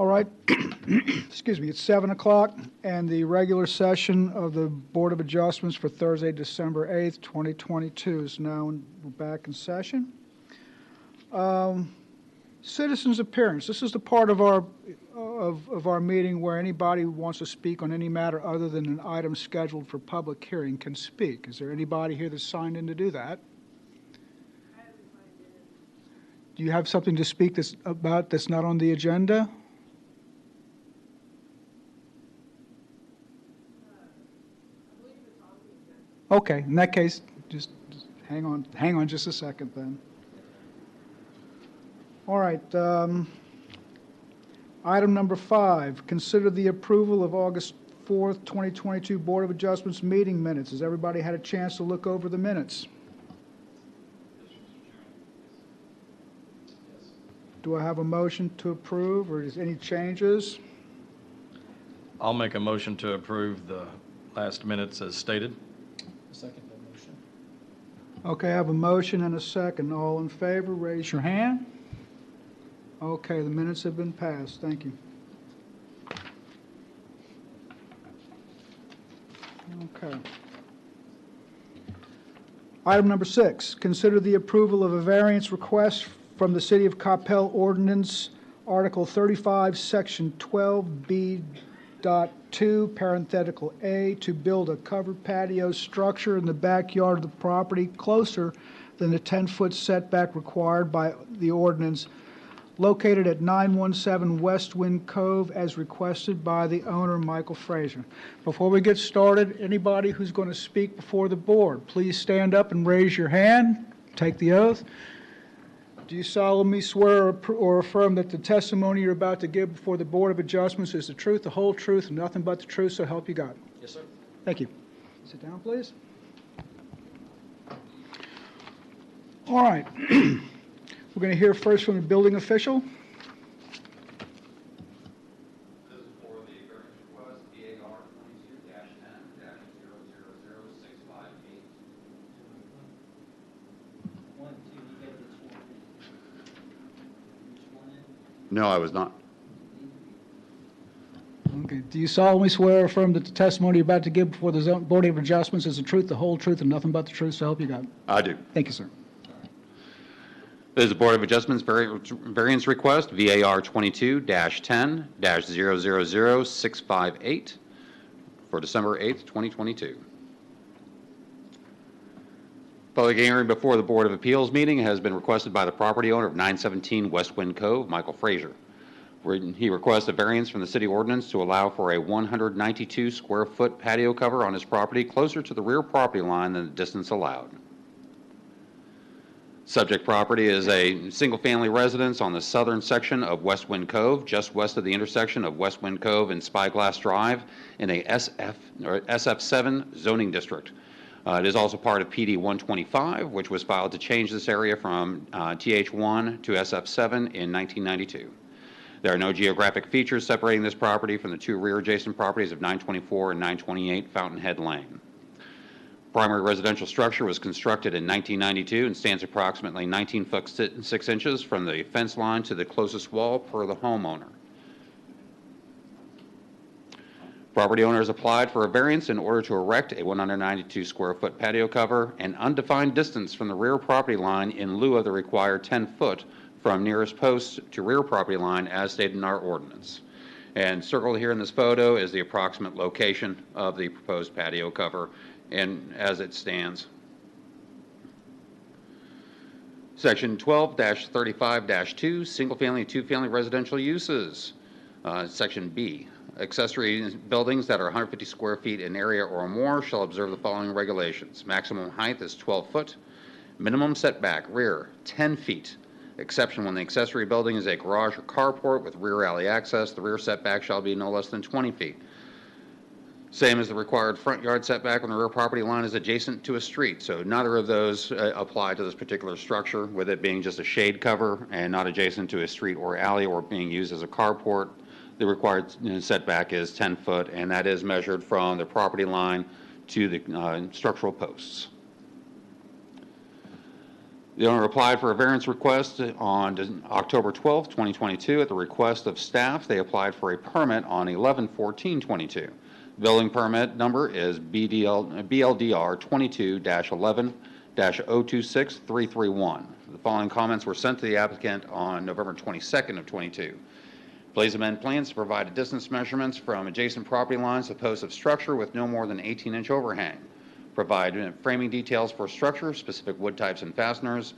All right, excuse me, it's 7 o'clock, and the regular session of the Board of Adjustments for Thursday, December 8th, 2022 is now back in session. Citizens' appearance. This is the part of our meeting where anybody who wants to speak on any matter other than an item scheduled for public hearing can speak. Is there anybody here that's signed in to do that? Do you have something to speak that's not on the agenda? Okay, in that case, just hang on just a second then. All right, item number 5, consider the approval of August 4th, 2022 Board of Adjustments meeting minutes. Has everybody had a chance to look over the minutes? Do I have a motion to approve, or is any changes? I'll make a motion to approve the last minutes as stated. Second that motion. Okay, I have a motion and a second. All in favor, raise your hand. Okay, the minutes have been passed. Thank you. Okay. Item number 6, consider the approval of a variance request from the City of Coppell Ordinance, Article 35, Section 12B.2, parenthetical A, to build a covered patio structure in the backyard of the property closer than the 10-foot setback required by the ordinance, located at 917 West Wind Cove, as requested by the owner, Michael Fraser. Before we get started, anybody who's going to speak before the board, please stand up and raise your hand. Take the oath. Do you solemnly swear or affirm that the testimony you're about to give before the Board of Adjustments is the truth, the whole truth, and nothing but the truth, so help you God? Yes, sir. Thank you. Sit down, please. All right. We're going to hear first from the building official. This is for the variance request, VAR 22-10-000658. No, I was not. Okay. Do you solemnly swear or affirm that the testimony you're about to give before the Board of Adjustments is the truth, the whole truth, and nothing but the truth, so help you God? I do. Thank you, sir. This is the Board of Adjustments variance request, VAR 22-10-000658 for December 8th, 2022. Public hearing before the Board of Appeals meeting has been requested by the property owner of 917 West Wind Cove, Michael Fraser. He requests a variance from the city ordinance to allow for a 192 square foot patio cover on his property closer to the rear property line than the distance allowed. Subject property is a single-family residence on the southern section of West Wind Cove, just west of the intersection of West Wind Cove and Spyglass Drive in a SF7 zoning district. It is also part of PD 125, which was filed to change this area from TH1 to SF7 in 1992. There are no geographic features separating this property from the two rear adjacent properties of 924 and 928 Fountainhead Lane. Primary residential structure was constructed in 1992 and stands approximately 19 foot 6 inches from the fence line to the closest wall per the homeowner. Property owners applied for a variance in order to erect a 192 square foot patio cover an undefined distance from the rear property line in lieu of the required 10 foot from nearest post to rear property line as stated in our ordinance. And circled here in this photo is the approximate location of the proposed patio cover and as it stands. Section 12-35-2, single-family and two-family residential uses. Section B, accessory buildings that are 150 square feet in area or more shall observe the following regulations. Maximum height is 12 foot. Minimum setback, rear, 10 feet. Exception when the accessory building is a garage or carport with rear alley access, the rear setback shall be no less than 20 feet. Same as the required front yard setback when the rear property line is adjacent to a street. So neither of those apply to this particular structure, with it being just a shade cover and not adjacent to a street or alley or being used as a carport. The required setback is 10 foot, and that is measured from the property line to the structural posts. The owner applied for a variance request on October 12, 2022. At the request of staff, they applied for a permit on 11/14/22. Building permit number is BLDR 22-11-026331. The following comments were sent to the applicant on November 22nd of 22. Please amend plans to provide distance measurements from adjacent property lines to posts of structure with no more than 18-inch overhang. Provide framing details for structure, specific wood types and fasteners.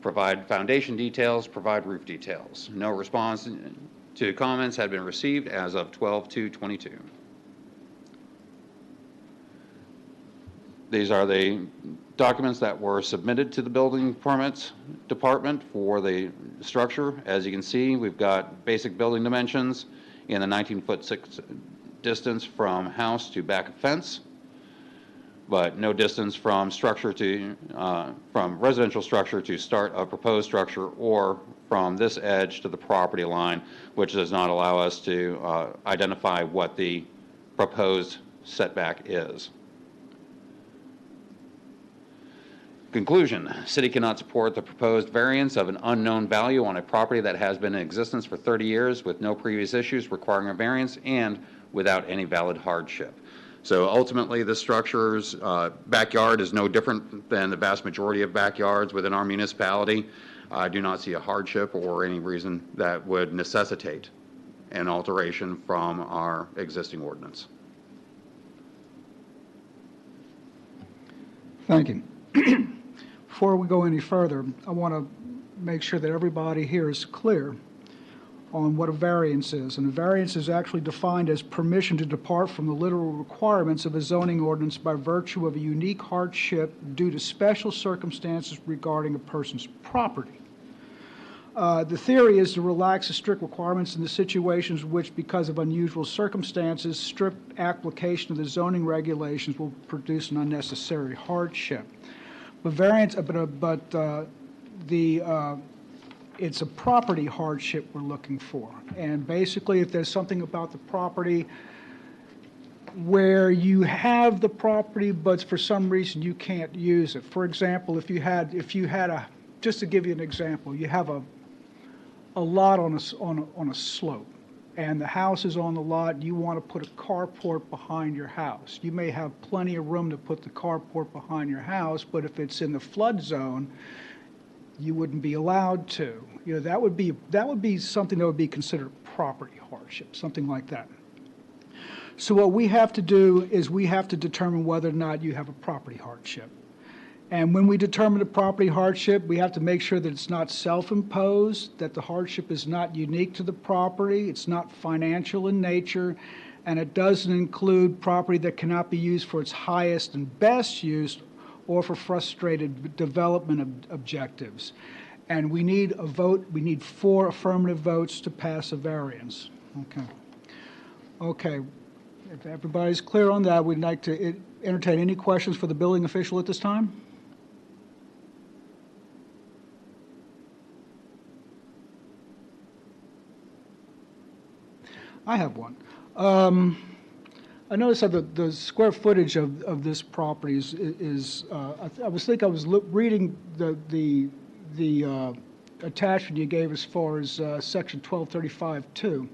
Provide foundation details. Provide roof details. No response to comments had been received as of 12/2/22. These are the documents that were submitted to the building permits department for the structure. As you can see, we've got basic building dimensions in the 19-foot distance from house to back of fence, but no distance from structure to from residential structure to start a proposed structure, or from this edge to the property line, which does not allow us to identify what the proposed setback is. Conclusion: city cannot support the proposed variance of an unknown value on a property that has been in existence for 30 years with no previous issues requiring a variance and without any valid hardship. So ultimately, this structure's backyard is no different than the vast majority of backyards within our municipality. I do not see a hardship or any reason that would necessitate an alteration from our existing ordinance. Thank you. Before we go any further, I want to make sure that everybody here is clear on what a variance is. And a variance is actually defined as permission to depart from the literal requirements of a zoning ordinance by virtue of a unique hardship due to special circumstances regarding a person's property. The theory is to relax the strict requirements in the situations which, because of unusual circumstances, strict application of the zoning regulations will produce an unnecessary hardship. But it's a property hardship we're looking for. And basically, if there's something about the property where you have the property, but for some reason you can't use it. For example, if you had just to give you an example, you have a lot on a slope, and the house is on the lot, and you want to put a carport behind your house. You may have plenty of room to put the carport behind your house, but if it's in the flood zone, you wouldn't be allowed to. You know, that would be something that would be considered property hardship, something like that. So what we have to do is we have to determine whether or not you have a property hardship. And when we determine the property hardship, we have to make sure that it's not self-imposed, that the hardship is not unique to the property, it's not financial in nature, and it doesn't include property that cannot be used for its highest and best use or for frustrated development objectives. And we need a vote, we need 4 affirmative votes to pass a variance. Okay. If everybody's clear on that, we'd like to entertain any questions for the building official at this time. I have one. I noticed that the square footage of this property is I was reading the attachment you gave as far as section 1235-2.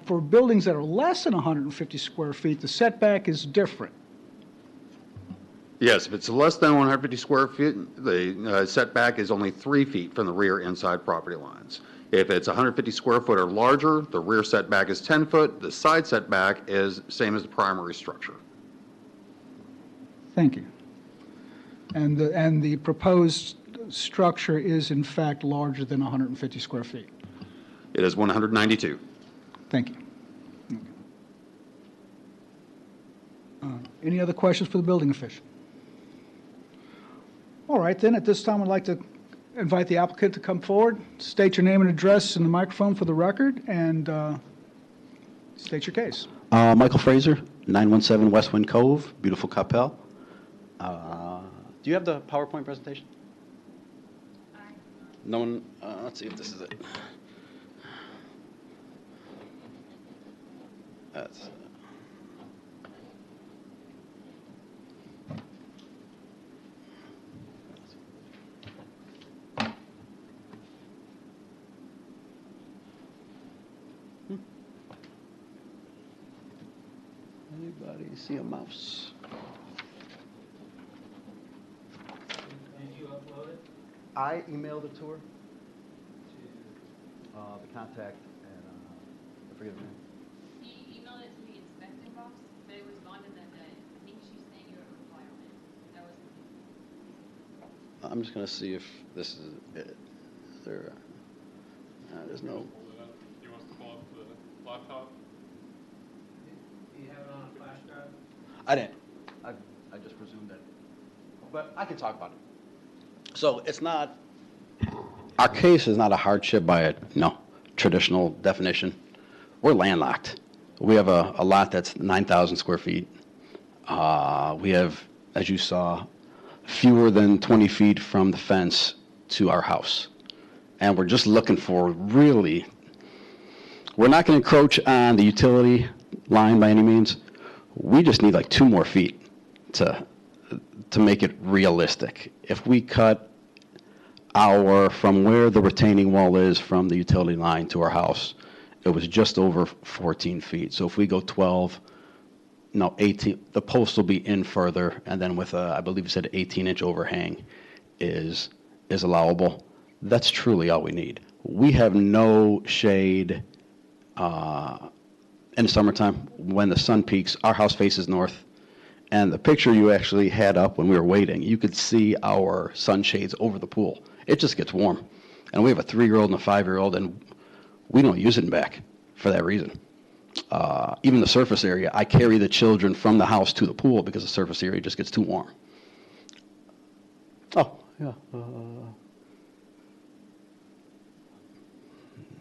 For buildings that are less than 150 square feet, the setback is different. Yes, if it's less than 150 square feet, the setback is only 3 feet from the rear inside property lines. If it's 150 square foot or larger, the rear setback is 10 foot. The side setback is same as the primary structure. Thank you. And the proposed structure is in fact larger than 150 square feet. It is 192. Thank you. Any other questions for the building official? All right, then at this time I'd like to invite the applicant to come forward, state your name and address in the microphone for the record, and state your case. Michael Fraser, 917 Westwind Cove, beautiful Coppell. Do you have the PowerPoint presentation? No one, let's see if this is it. That's, Anybody see a mouse? Did you upload it? I emailed it to her. The contact, and I forget her name. He emailed it to the inspector box, but it responded that I think she's saying you're a requirement. That was. I'm just going to see if this is it. There, there's no. Pull it up. He wants to pull up the laptop. Do you have it on a flash drive? I didn't. I just presumed that. But I can talk about it. So it's not, our case is not a hardship by a, traditional definition. We're landlocked. We have a lot that's 9,000 square feet. We have, as you saw, fewer than 20 feet from the fence to our house. And we're just looking for really, we're not going to encroach on the utility line by any means. We just need like 2 more feet to make it realistic. If we cut from where the retaining wall is from the utility line to our house, it was just over 14 feet. So if we go 18, the post will be in further, and then with I believe you said 18-inch overhang is allowable. That's truly all we need. We have no shade in the summertime. When the sun peaks, our house faces north. And the picture you actually had up when we were waiting, you could see our sunshades over the pool. It just gets warm. And we have a 3-year-old and a 5-year-old, and we don't use it in back for that reason. Even the surface area, I carry the children from the house to the pool because the surface area just gets too warm. Oh, yeah.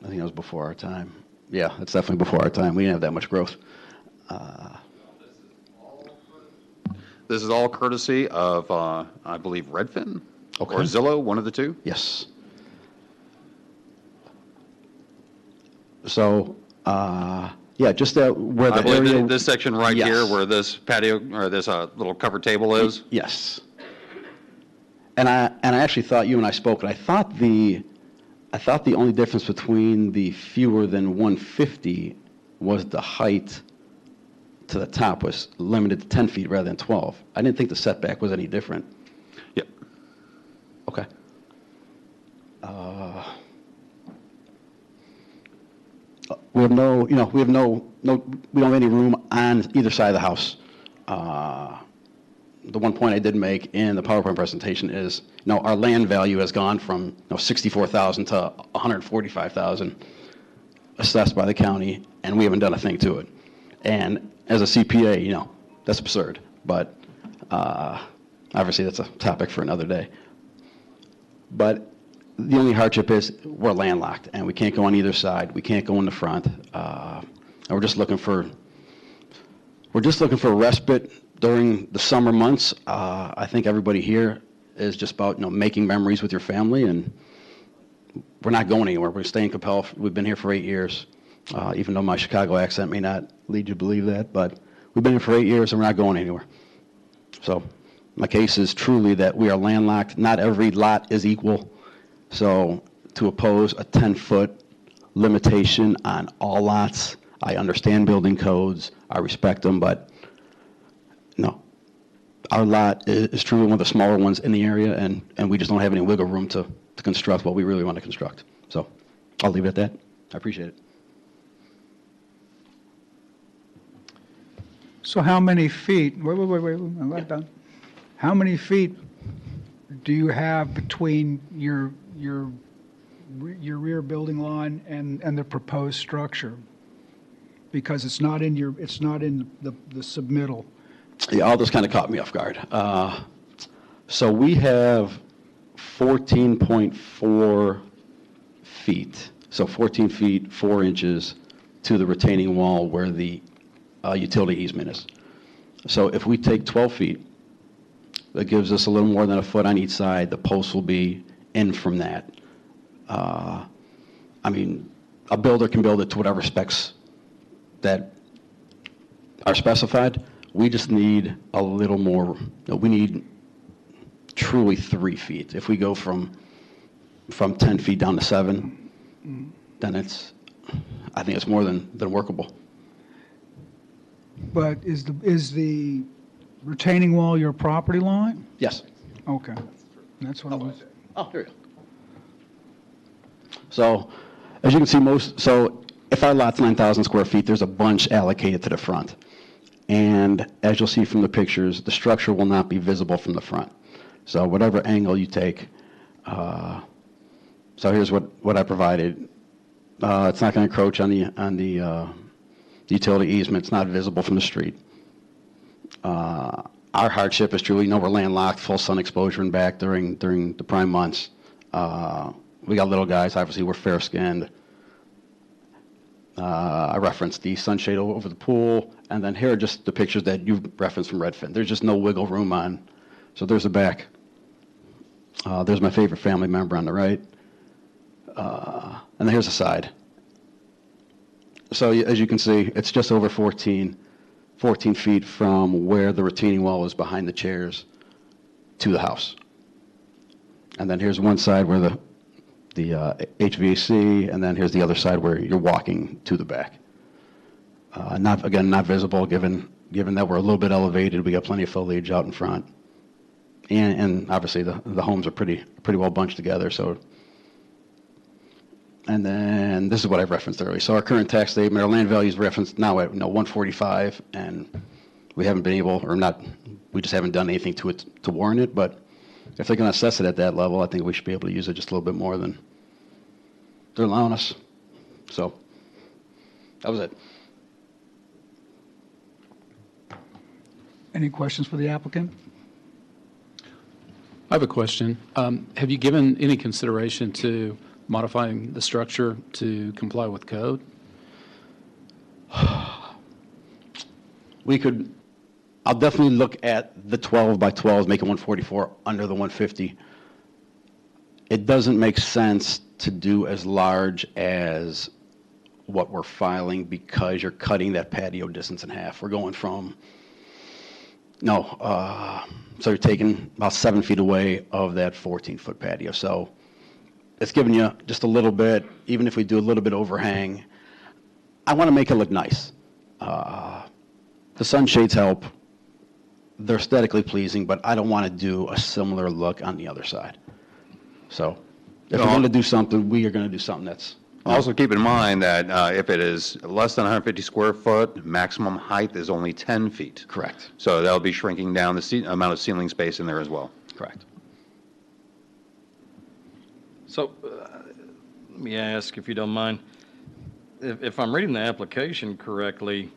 I think that was before our time. Yeah, it's definitely before our time. We didn't have that much growth. This is all courtesy of, I believe, Redfin Okay. or Zillow, one of the two. Yes. So, yeah, just where the I believe area. this section right Yes. here where this patio or this little covered table is. Yes. And I actually thought you and I spoke, and I thought the only difference between the fewer than 150 was the height to the top was limited to 10 feet rather than 12. I didn't think the setback was any different. Yep. Okay. We have no, we don't have any room on either side of the house. The one point I did make in the PowerPoint presentation is, our land value has gone from, $64,000 to $145,000 assessed by the county, and we haven't done a thing to it. And as a CPA, that's absurd. But obviously that's a topic for another day. But the only hardship is we're landlocked, and we can't go on either side. We can't go in the front. And we're just looking for respite during the summer months. I think everybody here is just about making memories with your family, and we're not going anywhere. We're staying in Coppell. We've been here for 8 years, even though my Chicago accent may not lead you to believe that, but we've been here for 8 years and we're not going anywhere. So my case is truly that we are landlocked. Not every lot is equal. So to oppose a 10-foot limitation on all lots, I understand building codes, I respect them, but no. Our lot is truly one of the smaller ones in the area, and we just don't have any wiggle room to construct what we really want to construct. So I'll leave it at that. I appreciate it. So how many feet, wait, I'm not done. How many feet do you have between your rear building line and the proposed structure? Because it's not in the submittal. Yeah, all this kind of caught me off guard. So we have 14.4 feet, so 14 feet, 4 inches to the retaining wall where the utility easement is. So if we take 12 feet, that gives us a little more than a foot on each side. The post will be in from that. I mean, a builder can build it to whatever specs that are specified. We just need a little more. We need truly 3 feet. If we go from 10 feet down to 7, then I think it's more than workable. But is the retaining wall your property line? Yes. Okay. That's what I was, Oh, here you go. So, as you can see, so if our lot's 9,000 square feet, there's a bunch allocated to the front. And as you'll see from the pictures, the structure will not be visible from the front. So whatever angle you take, so here's what I provided. It's not going to encroach on the utility easement. It's not visible from the street. Our hardship is truly, we're landlocked, full sun exposure in back during the prime months. We got little guys, obviously we're fair-skinned. I referenced the sunshade over the pool, and then here are just the pictures that you referenced from Redfin. There's just no wiggle room on. So there's the back. There's my favorite family member on the right. And then here's the side. So as you can see, it's just over 14 feet from where the retaining wall is behind the chairs to the house. And then here's one side where the HVAC, and then here's the other side where you're walking to the back. Not visible given that we're a little bit elevated. We got plenty of foliage out in front. And obviously the homes are pretty well bunched together. So, and then this is what I referenced earlier. So our current tax statement, our land value is referenced now at 145, and we haven't been able, we just haven't done anything to it to warrant it. But if they're going to assess it at that level, I think we should be able to use it just a little bit more than they're allowing us. So that was it. any questions for the applicant? I have a question. Have you given any consideration to modifying the structure to comply with code? I'll definitely look at the 12 by 12, make it 144 under the 150. It doesn't make sense to do as large as what we're filing because you're cutting that patio distance in half. We're going from, so you're taking about 7 feet away of that 14-foot patio. So it's giving you just a little bit, even if we do a little bit overhang. I want to make it look nice. The sunshades help. They're aesthetically pleasing, but I don't want to do a similar look on the other side. So if we're going to do something, we are going to do something that's... Also keep in mind that if it is less than 150 square foot, maximum height is only 10 feet. Correct. So that'll be shrinking down the amount of ceiling space in there as well. Correct. So, let me ask, if you don't mind, if I'm reading the application correctly,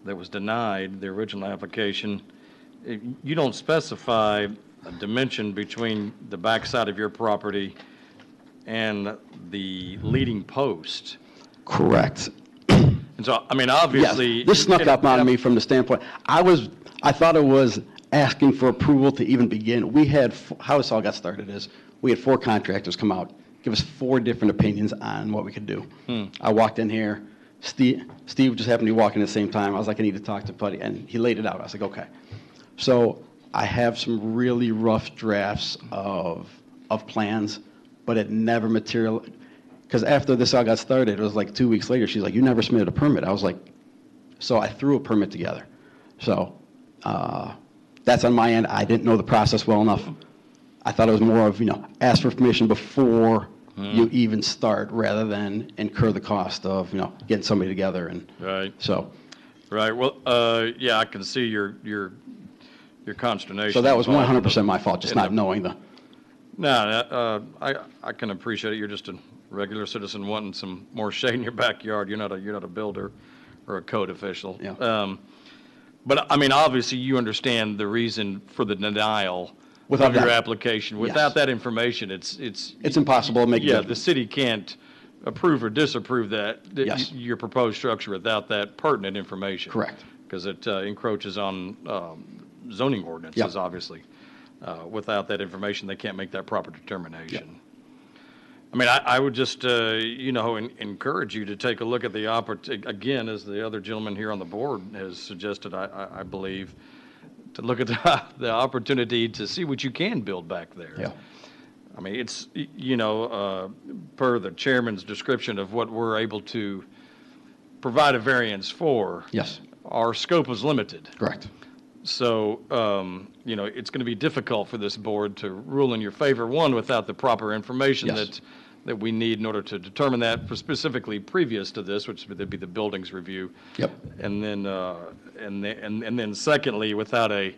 that was denied, the original application, you don't specify a dimension between the backside of your property and the leading post. Correct. And so, I mean, obviously... Yes, this snuck up on me from the standpoint, I thought it was asking for approval to even begin. We had, how this all got started is, we had 4 contractors come out, give us 4 different opinions on what we could do. I walked in here, Steve just happened to be walking at the same time. I was like, I need to talk to Patio, and he laid it out. I was like, okay. So I have some really rough drafts of plans, but it never materialized. Because after this all got started, it was like 2 weeks later, she's like, you never submitted a permit. I was like, so I threw a permit together. So that's on my end. I didn't know the process well enough. I thought it was more of, ask for permission before you even start, rather than incur the cost of, getting somebody together. And Right. so. Right, well, yeah, I can see your consternation. So that was involved in 100% my fault, just not knowing the. No, I can appreciate it. You're just a regular citizen wanting some more shade in your backyard. You're not a builder or a code official. Yeah. But I mean, obviously, you understand the reason for the denial Without of your that. application. Without that information, it's impossible to make a Yeah, judgment. the city can't approve or disapprove that Yes. your proposed structure without that pertinent information. Correct. Because it encroaches on zoning ordinances, Yep. obviously. Without that information, they can't make that proper determination. I mean, I would just, encourage you to take a look at the again, as the other gentleman here on the board has suggested, I believe, to look at the opportunity to see what you can build back there. Yeah. I mean, it's, per the chairman's description of what we're able to provide a variance for. Yes. our scope was limited. Correct. So, it's going to be difficult for this board to rule in your favor, one, without the proper information Yes. that we need in order to determine that, for specifically previous to this, which would be the buildings review. Yep. And then, and then secondly, without a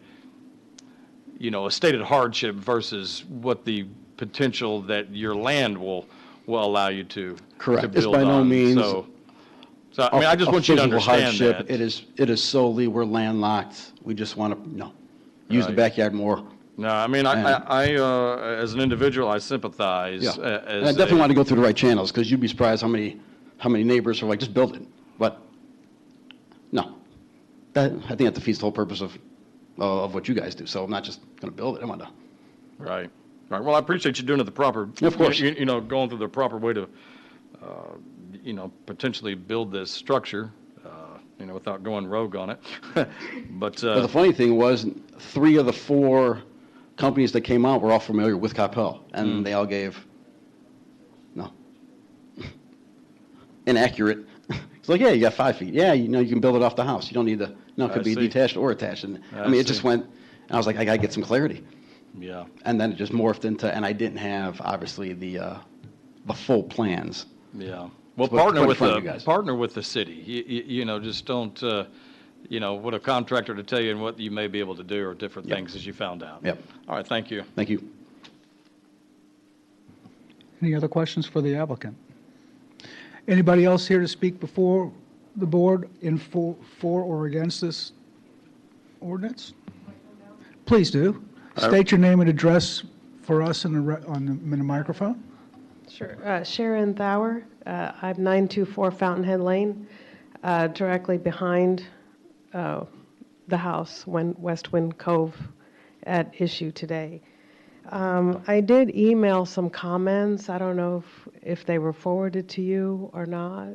stated hardship versus what the potential that your land will allow you to Correct. to It's build by no on. means So, I mean, I just a want you to physical understand hardship. that. It is solely, we're landlocked. We just want to, use the Right. backyard more. No, I mean, I as an individual, I sympathize. Yeah. As And I definitely a- want to go through the right channels, because you'd be surprised how many neighbors are like, just build it. But, no. I think that defeats the whole purpose of what you guys do. So I'm not just going to build it. I want to. Right. Right. Well, I appreciate you doing it the proper. Of course. Going through the proper way to, potentially build this structure, without going rogue on it. But But the funny thing was, 3 of the 4 companies that came out were all familiar with Coppell, and they all gave, no, inaccurate. It's like, yeah, you got 5 feet. Yeah, you can build it off the house. You don't need it could I be see. detached or attached. And I I mean, it just see. went, and I was like, I got to get some clarity. yeah. And then it just morphed into, and I didn't have, obviously, the full plans. Yeah. Well, Put partner in with front of you guys. the city. Just don't, what a contractor to tell you and what you may be able to do or different Yep. things as you found out. Yep. All right. Thank you. Thank you. Any other questions for the applicant? Anybody else here to speak before the board for or against this ordinance? Please do. State your name and address for us in the microphone. Sure. Sharon Bauer, I'm 924 Fountainhead Lane, directly behind the house when West Wind Cove at issue today. I did email some comments. I don't know if they were forwarded to you or not.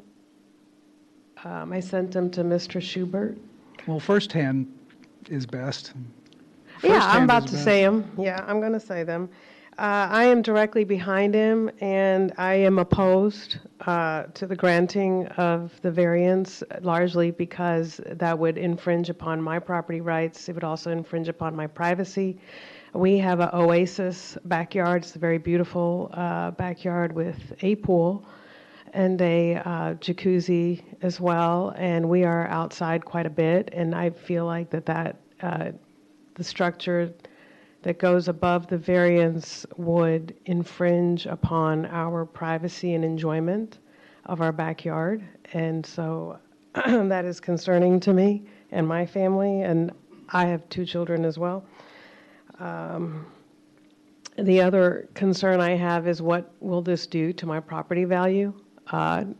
I sent them to Mr. Schubert. Well, firsthand is best. Yeah, I'm Firsthand about is to best. say them. Yeah, I'm going to say them. I am directly behind him, and I am opposed to the granting of the variance, largely because that would infringe upon my property rights. It would also infringe upon my privacy. We have an oasis backyard. It's a very beautiful backyard with a pool and a jacuzzi as well, and we are outside quite a bit, and I feel like that the structure that goes above the variance would infringe upon our privacy and enjoyment of our backyard. And so that is concerning to me and my family, and I have 2 children as well. The other concern I have is what will this do to my property value? And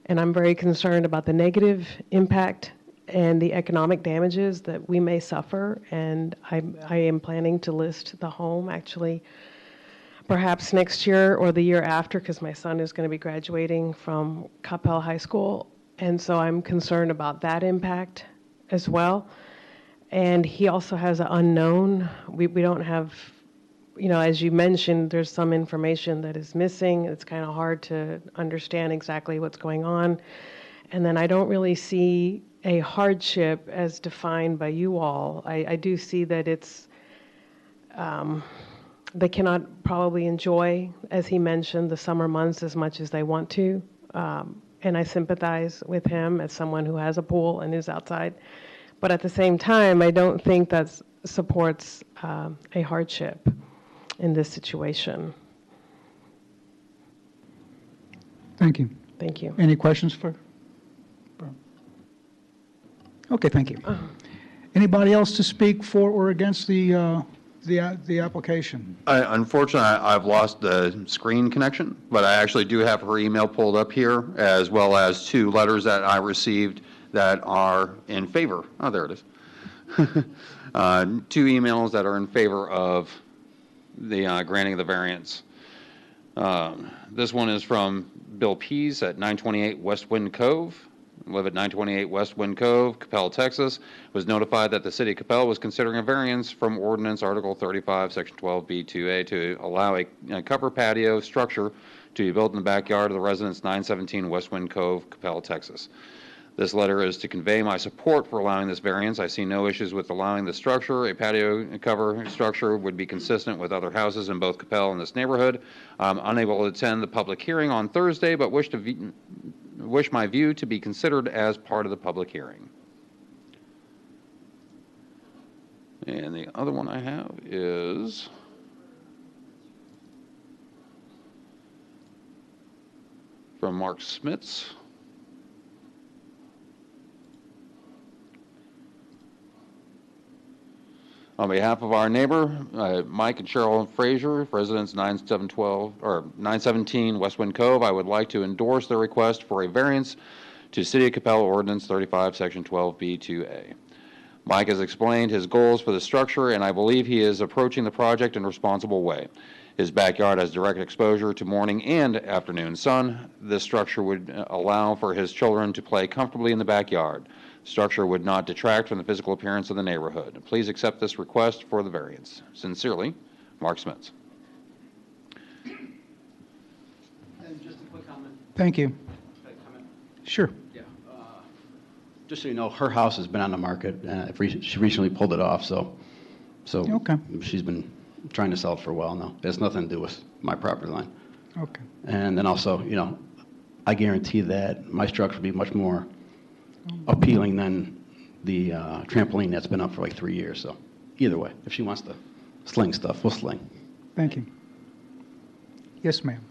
I'm very concerned about the negative impact and the economic damages that we may suffer. And I am planning to list the home actually perhaps next year or the year after, because my son is going to be graduating from Coppell High School. And so I'm concerned about that impact as well. And he also has an unknown. We don't have, as you mentioned, there's some information that is missing. It's kind of hard to understand exactly what's going on. And then I don't really see a hardship as defined by you all. I do see that it's, they cannot probably enjoy, as he mentioned, the summer months as much as they want to. And I sympathize with him as someone who has a pool and is outside. But at the same time, I don't think that supports a hardship in this situation. Thank you. Thank you. Any questions for? Okay, thank you. Anybody else to speak for or against the application? Unfortunately, I've lost the screen connection, but I actually do have her email pulled up here, as well as 2 letters that I received that are in favor. Oh, there it is. 2 emails that are in favor of the granting of the variance. This one is from Bill Pease at 928 West Wind Cove. Live at 928 West Wind Cove, Coppell, Texas. Was notified that the city of Coppell was considering a variance from Ordinance Article 35, Section 12B2A to allow a cover patio structure to be built in the backyard of the residence 917 West Wind Cove, Coppell, Texas. This letter is to convey my support for allowing this variance. I see no issues with allowing the structure. A patio cover structure would be consistent with other houses in both Coppell and this neighborhood. I'm unable to attend the public hearing on Thursday, but wish my view to be considered as part of the public hearing. And the other one I have is from Mark Smits. On behalf of our neighbor, Mike and Cheryl Frazier, residents 917 Westwind Cove, I would like to endorse their request for a variance to City of Coppell Ordinance 35, Section 12B2A. Mike has explained his goals for the structure, and I believe he is approaching the project in a responsible way. His backyard has direct exposure to morning and afternoon sun. This structure would allow for his children to play comfortably in the backyard. Structure would not detract from the physical appearance of the neighborhood. Please accept this request for the variance. Sincerely, Mark Smits. And just a quick comment. Thank you. Sure. Yeah. Just so you know, her house has been on the market. She recently pulled it off, so Okay. she's been trying to sell it for a while now. It has nothing to do with my property line. Okay. And then also, I guarantee that my structure will be much more appealing than the trampoline that's been up for like 3 years. So either way, if she wants to sling stuff, we'll sling. Thank you. Yes, ma'am.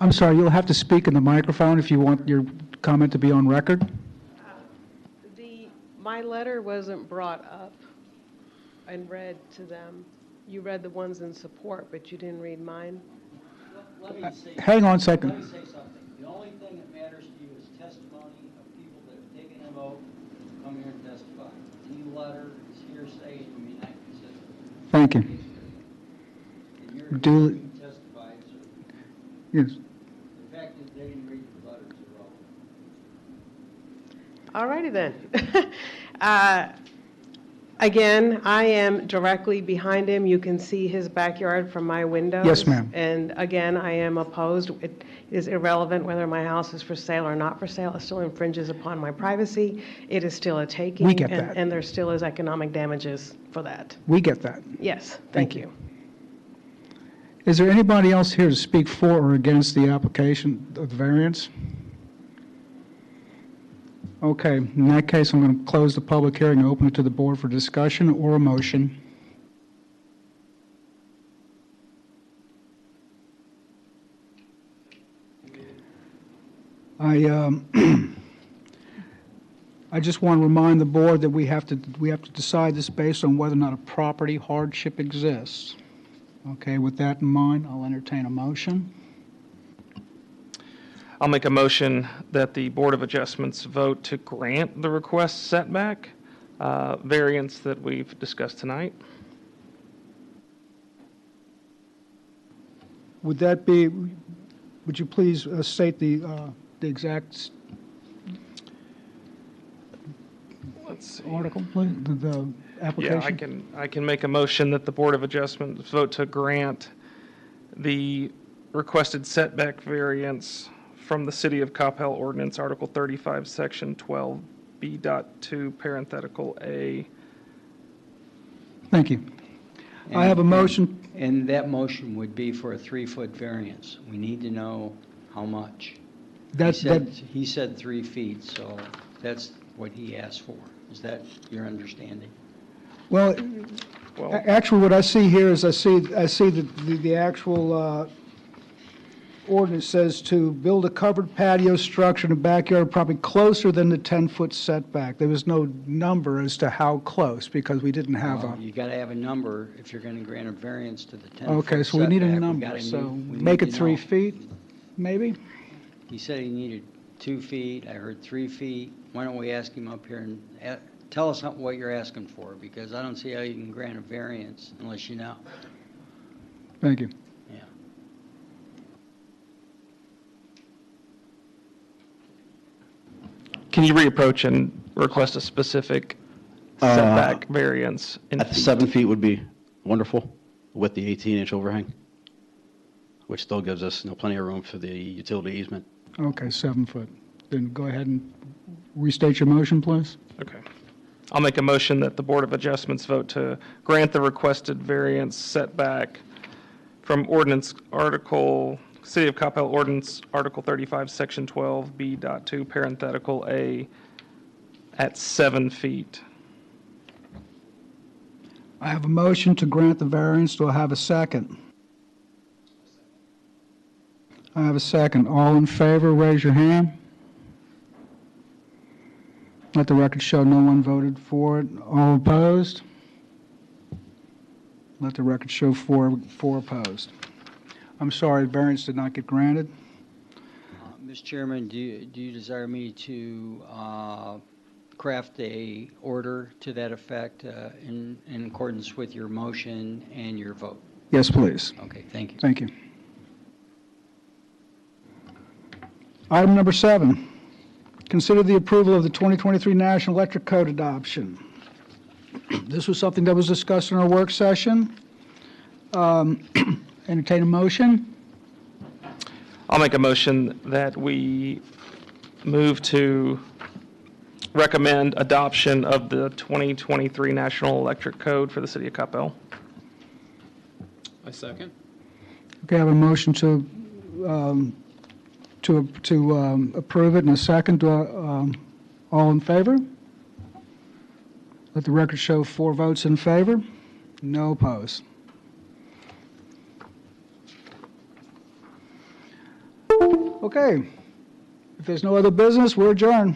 I'm sorry, you'll have to speak in the microphone if you want your comment to be on record. My letter wasn't brought up and read to them. You read the ones in support, but you didn't read mine. Let me say, Hang on a second. Let me say something. The only thing that matters to you is testimony of people that have taken an oath to come here and testify. Any letter is hearsay and you may not consider it. Thank you. And you're Do- you testify, so Yes. the fact that they didn't read the letter is irrelevant. All righty then. Again, I am directly behind him. You can see his backyard from my windows. Yes, ma'am. And again, I am opposed. It is irrelevant whether my house is for sale or not for sale. It still infringes upon my privacy. It is still a taking. We get that. And there still is economic damages for that. We get that. Yes, Thank thank you. Is there anybody else here to speak for or against the application of the variance? Okay, in that case, I'm going to close the public hearing and open it to the board for discussion or a motion. I just want to remind the board that we have to decide this based on whether or not a property hardship exists. Okay, with that in mind, I'll entertain a motion. I'll make a motion that the Board of Adjustments vote to grant the request setback variance that we've discussed tonight. Would that be, would you please state the exact Let's see. article, please, the application? Yeah, I can make a motion that the Board of Adjustments vote to grant the requested setback variance from the City of Coppell Ordinance, Article 35, Section 12B.2, parenthetical A. Thank you. I have a motion. And that motion would be for a 3-foot variance. We need to know how much. He said 3 feet, so that's what he asked for. Is that your understanding? Well, actually, what I see here is I see the actual ordinance says to build a covered patio structure in the backyard probably closer than the 10-foot setback. There was no number as to how close because we didn't have Well, a. you got to have a number if you're going to grant a variance to the 10-foot Okay, so we need a setback. number. So we make need it to 3 know. feet, maybe? He said he needed 2 feet. I heard 3 feet. Why don't we ask him up here and tell us what you're asking for, because I don't see how you can grant a variance unless you know. Thank you. Yeah. Can you reapproach and request a specific setback variance in At the feet? 7 feet would be wonderful with the 18-inch overhang. which still gives us, plenty of room for the utility easement. Okay, 7 foot. Then go ahead and restate your motion, please. Okay. I'll make a motion that the Board of Adjustments vote to grant the requested variance setback from ordinance article, City of Coppell Ordinance Article 35, Section 12, B.2, parenthetical A, at 7 feet. I have a motion to grant the variance. Do I have a second? I have a second. All in favor, raise your hand. Let the record show no one voted for it. All opposed? Let the record show four opposed. I'm sorry, variance did not get granted. Mr. Chairman, do you desire me to craft a order to that effect in accordance with your motion and your vote? Yes, please. Okay, thank you. Thank you. Item number 7, consider the approval of the 2023 National Electric Code adoption. This was something that was discussed in our work session. Entertain a motion. I'll make a motion that we move to recommend adoption of the 2023 National Electric Code for the City of Coppell. I second. Okay, I have a motion to approve it and a second. All in favor? Let the record show 4 votes in favor. No opposed. Okay. If there's no other business, we're adjourned.